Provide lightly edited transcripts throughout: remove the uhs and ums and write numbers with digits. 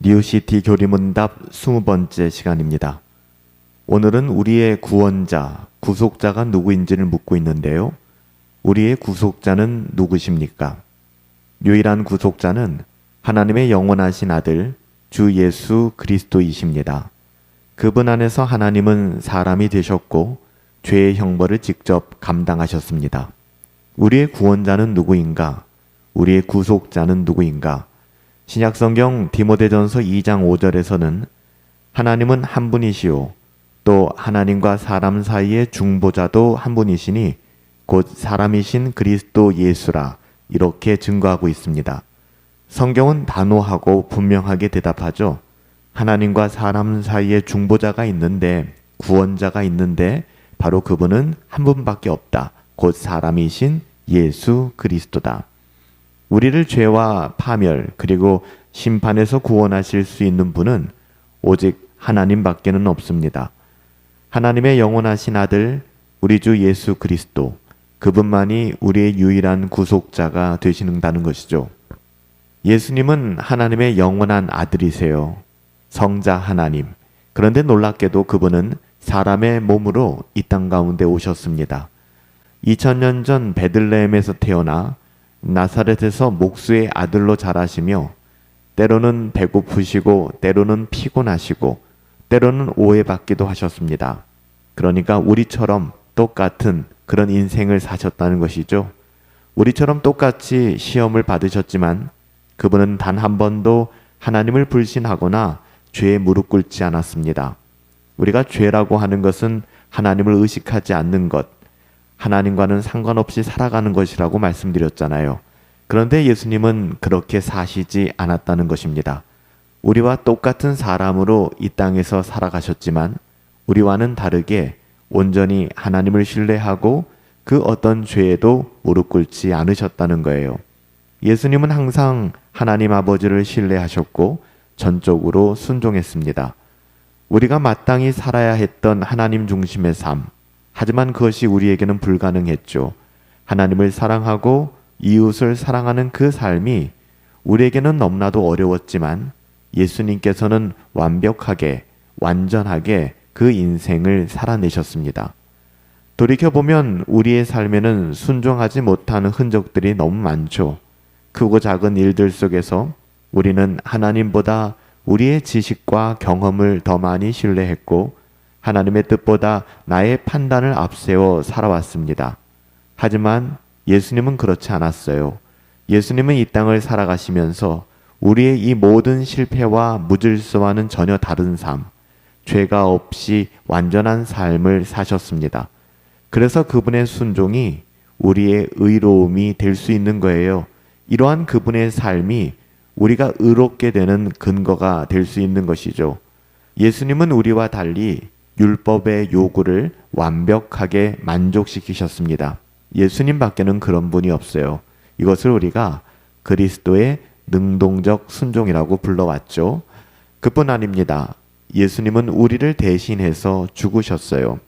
뉴시티 교리문답 20번째 시간입니다. 오늘은 우리의 구원자, 구속자가 누구인지를 묻고 있는데요. 우리의 구속자는 누구십니까? 유일한 구속자는 하나님의 영원하신 아들 주 예수 그리스도이십니다. 그분 안에서 하나님은 사람이 되셨고 죄의 형벌을 직접 감당하셨습니다. 우리의 구원자는 누구인가? 우리의 구속자는 누구인가? 신약성경 디모데전서 2장 5절에서는 하나님은 한 분이시오 또 하나님과 사람 사이의 중보자도 한 분이시니 곧 사람이신 그리스도 예수라 이렇게 증거하고 있습니다. 성경은 단호하고 분명하게 대답하죠. 하나님과 사람 사이에 중보자가 있는데 구원자가 있는데 바로 그분은 한 분밖에 없다. 곧 사람이신 예수 그리스도다. 우리를 죄와 파멸 그리고 심판에서 구원하실 수 있는 분은 오직 하나님밖에는 없습니다. 하나님의 영원하신 아들 우리 주 예수 그리스도 그분만이 우리의 유일한 구속자가 되시는다는 것이죠. 예수님은 하나님의 영원한 아들이세요. 성자 하나님. 그런데 놀랍게도 그분은 사람의 몸으로 이 땅 가운데 오셨습니다. 2000년 전 베들레헴에서 태어나 나사렛에서 목수의 아들로 자라시며 때로는 배고프시고 때로는 피곤하시고 때로는 오해받기도 하셨습니다. 그러니까 우리처럼 똑같은 그런 인생을 사셨다는 것이죠. 우리처럼 똑같이 시험을 받으셨지만 그분은 단 한 번도 하나님을 불신하거나 죄에 무릎 꿇지 않았습니다. 우리가 죄라고 하는 것은 하나님을 의식하지 않는 것, 하나님과는 상관없이 살아가는 것이라고 말씀드렸잖아요. 그런데 예수님은 그렇게 사시지 않았다는 것입니다. 우리와 똑같은 사람으로 이 땅에서 살아가셨지만 우리와는 다르게 온전히 하나님을 신뢰하고 그 어떤 죄에도 무릎 꿇지 않으셨다는 거예요. 예수님은 항상 하나님 아버지를 신뢰하셨고 전적으로 순종했습니다. 우리가 마땅히 살아야 했던 하나님 중심의 삶, 하지만 그것이 우리에게는 불가능했죠. 하나님을 사랑하고 이웃을 사랑하는 그 삶이 우리에게는 너무나도 어려웠지만 예수님께서는 완벽하게, 완전하게 그 인생을 살아내셨습니다. 돌이켜보면 우리의 삶에는 순종하지 못하는 흔적들이 너무 많죠. 크고 작은 일들 속에서 우리는 하나님보다 우리의 지식과 경험을 더 많이 신뢰했고 하나님의 뜻보다 나의 판단을 앞세워 살아왔습니다. 하지만 예수님은 그렇지 않았어요. 예수님은 이 땅을 살아가시면서 우리의 이 모든 실패와 무질서와는 전혀 다른 삶, 죄가 없이 완전한 삶을 사셨습니다. 그래서 그분의 순종이 우리의 의로움이 될 수 있는 거예요. 이러한 그분의 삶이 우리가 의롭게 되는 근거가 될 수 있는 것이죠. 예수님은 우리와 달리 율법의 요구를 완벽하게 만족시키셨습니다. 예수님밖에는 그런 분이 없어요. 이것을 우리가 그리스도의 능동적 순종이라고 불러왔죠. 그뿐 아닙니다. 예수님은 우리를 대신해서 죽으셨어요.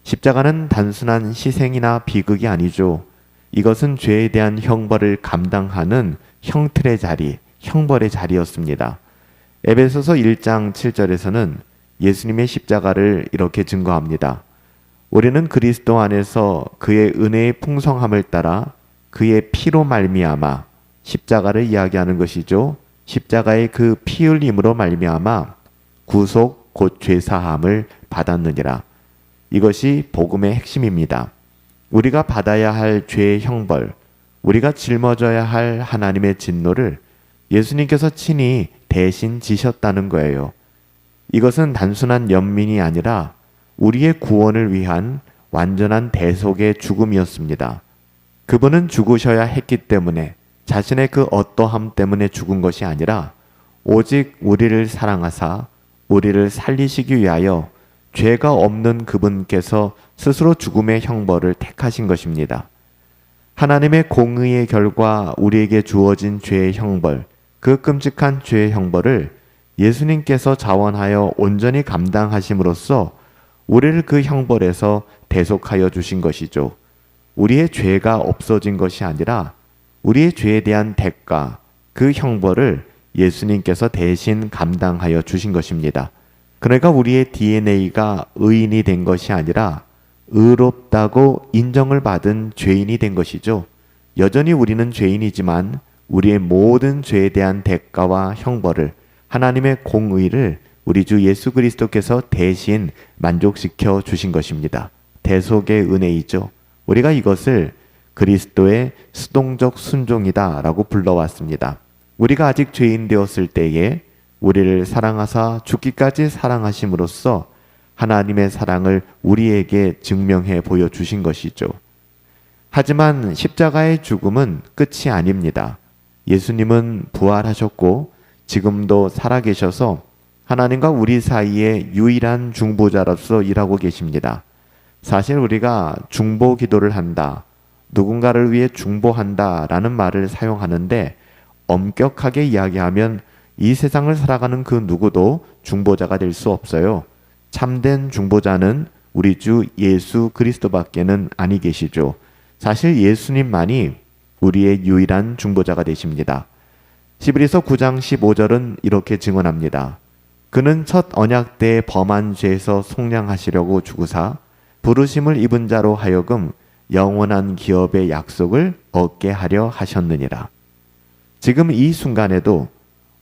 십자가는 단순한 희생이나 비극이 아니죠. 이것은 죄에 대한 형벌을 감당하는 형틀의 자리, 형벌의 자리였습니다. 에베소서 1장 7절에서는 예수님의 십자가를 이렇게 증거합니다. 우리는 그리스도 안에서 그의 은혜의 풍성함을 따라 그의 피로 말미암아 십자가를 이야기하는 것이죠. 십자가의 그 피 흘림으로 말미암아 구속 곧 죄사함을 받았느니라. 이것이 복음의 핵심입니다. 우리가 받아야 할 죄의 형벌, 우리가 짊어져야 할 하나님의 진노를 예수님께서 친히 대신 지셨다는 거예요. 이것은 단순한 연민이 아니라 우리의 구원을 위한 완전한 대속의 죽음이었습니다. 그분은 죽으셔야 했기 때문에 자신의 그 어떠함 때문에 죽은 것이 아니라 오직 우리를 사랑하사 우리를 살리시기 위하여 죄가 없는 그분께서 스스로 죽음의 형벌을 택하신 것입니다. 하나님의 공의의 결과 우리에게 주어진 죄의 형벌, 그 끔찍한 죄의 형벌을 예수님께서 자원하여 온전히 감당하심으로써 우리를 그 형벌에서 대속하여 주신 것이죠. 우리의 죄가 없어진 것이 아니라 우리의 죄에 대한 대가, 그 형벌을 예수님께서 대신 감당하여 주신 것입니다. 그러니까 우리의 DNA가 의인이 된 것이 아니라 의롭다고 인정을 받은 죄인이 된 것이죠. 여전히 우리는 죄인이지만 우리의 모든 죄에 대한 대가와 형벌을, 하나님의 공의를 우리 주 예수 그리스도께서 대신 만족시켜 주신 것입니다. 대속의 은혜이죠. 우리가 이것을 그리스도의 수동적 순종이다 라고 불러왔습니다. 우리가 아직 죄인 되었을 때에 우리를 사랑하사 죽기까지 사랑하심으로써 하나님의 사랑을 우리에게 증명해 보여주신 것이죠. 하지만 십자가의 죽음은 끝이 아닙니다. 예수님은 부활하셨고 지금도 살아계셔서 하나님과 우리 사이에 유일한 중보자로서 일하고 계십니다. 사실 우리가 중보 기도를 한다, 누군가를 위해 중보한다 라는 말을 사용하는데 엄격하게 이야기하면 이 세상을 살아가는 그 누구도 중보자가 될 수 없어요. 참된 중보자는 우리 주 예수 그리스도밖에는 아니 계시죠. 사실 예수님만이 우리의 유일한 중보자가 되십니다. 히브리서 9장 15절은 이렇게 증언합니다. 그는 첫 언약 때 범한 죄에서 속량하시려고 죽으사 부르심을 입은 자로 하여금 영원한 기업의 약속을 얻게 하려 하셨느니라. 지금 이 순간에도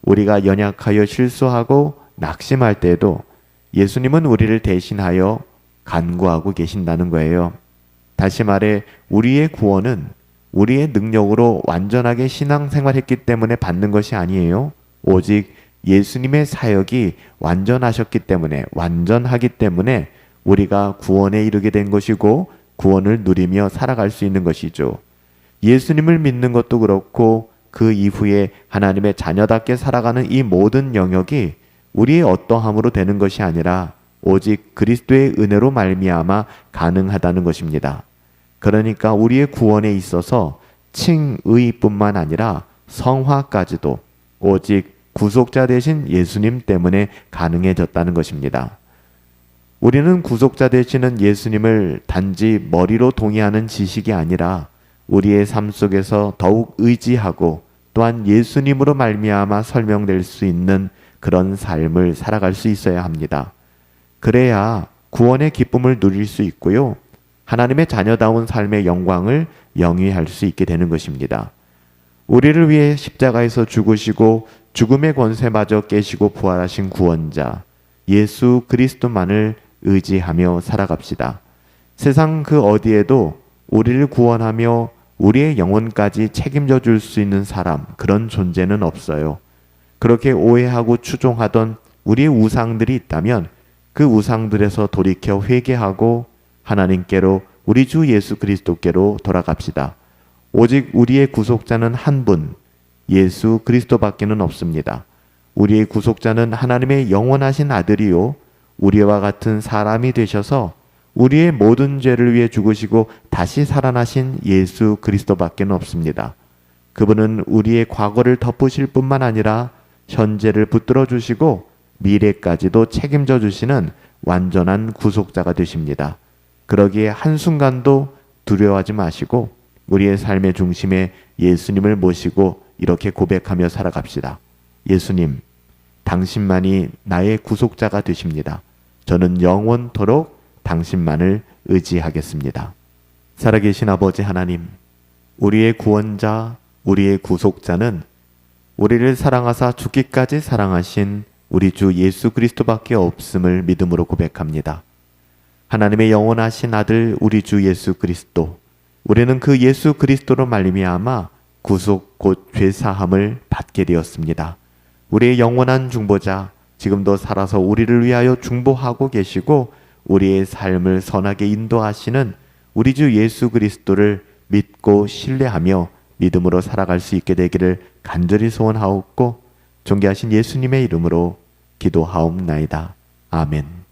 우리가 연약하여 실수하고 낙심할 때에도 예수님은 우리를 대신하여 간구하고 계신다는 거예요. 다시 말해 우리의 구원은 우리의 능력으로 완전하게 신앙생활했기 때문에 받는 것이 아니에요. 오직 예수님의 사역이 완전하기 때문에 우리가 구원에 이르게 된 것이고 구원을 누리며 살아갈 수 있는 것이죠. 예수님을 믿는 것도 그렇고 그 이후에 하나님의 자녀답게 살아가는 이 모든 영역이 우리의 어떠함으로 되는 것이 아니라 오직 그리스도의 은혜로 말미암아 가능하다는 것입니다. 그러니까 우리의 구원에 있어서 칭의뿐만 아니라 성화까지도 오직 구속자 되신 예수님 때문에 가능해졌다는 것입니다. 우리는 구속자 되시는 예수님을 단지 머리로 동의하는 지식이 아니라 우리의 삶 속에서 더욱 의지하고 또한 예수님으로 말미암아 설명될 수 있는 그런 삶을 살아갈 수 있어야 합니다. 그래야 구원의 기쁨을 누릴 수 있고요. 하나님의 자녀다운 삶의 영광을 영위할 수 있게 되는 것입니다. 우리를 위해 십자가에서 죽으시고 죽음의 권세마저 깨시고 부활하신 구원자 예수 그리스도만을 의지하며 살아갑시다. 세상 그 어디에도 우리를 구원하며 우리의 영혼까지 책임져 줄 수 있는 사람, 그런 존재는 없어요. 그렇게 오해하고 추종하던 우리의 우상들이 있다면 그 우상들에서 돌이켜 회개하고 하나님께로 우리 주 예수 그리스도께로 돌아갑시다. 오직 우리의 구속자는 한 분, 예수 그리스도밖에는 없습니다. 우리의 구속자는 하나님의 영원하신 아들이요 우리와 같은 사람이 되셔서 우리의 모든 죄를 위해 죽으시고 다시 살아나신 예수 그리스도밖에는 없습니다. 그분은 우리의 과거를 덮으실 뿐만 아니라 현재를 붙들어 주시고 미래까지도 책임져 주시는 완전한 구속자가 되십니다. 그러기에 한순간도 두려워하지 마시고 우리의 삶의 중심에 예수님을 모시고 이렇게 고백하며 살아갑시다. 예수님, 당신만이 나의 구속자가 되십니다. 저는 영원토록 당신만을 의지하겠습니다. 살아계신 아버지 하나님, 우리의 구원자, 우리의 구속자는 우리를 사랑하사 죽기까지 사랑하신 우리 주 예수 그리스도밖에 없음을 믿음으로 고백합니다. 하나님의 영원하신 아들 우리 주 예수 그리스도, 우리는 그 예수 그리스도로 말미암아 구속 곧 죄사함을 받게 되었습니다. 우리의 영원한 중보자, 지금도 살아서 우리를 위하여 중보하고 계시고 우리의 삶을 선하게 인도하시는 우리 주 예수 그리스도를 믿고 신뢰하며 믿음으로 살아갈 수 있게 되기를 간절히 소원하옵고 존귀하신 예수님의 이름으로 기도하옵나이다. 아멘.